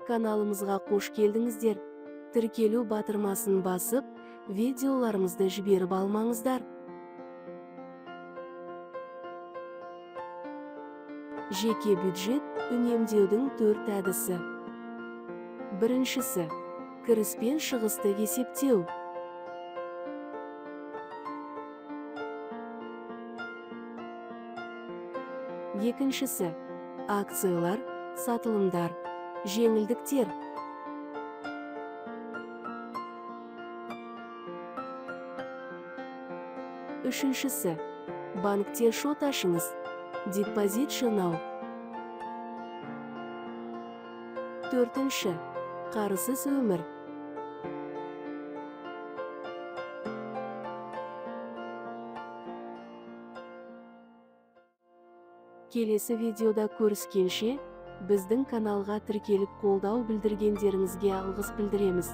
Каналымызға қош келдіңіздер. Тіркелу батырмасын басып, видеоларымызды жіберіп алмаңыздар. Жеке бюджет үнемдеудің 4 әдісі. Біріншісі, кіріс пен шығысты есептеу. Екіншісі, акциялар, сатылымдар, жеңілдіктер. Үшіншісі, банкте шот ашыңыз, депозит жинау. Төртінші, қарызсыз өмір. Келесі видеода көріскенше, біздің каналға тіркеліп қолдау білдіргендеріңізге алғыс білдіреміз.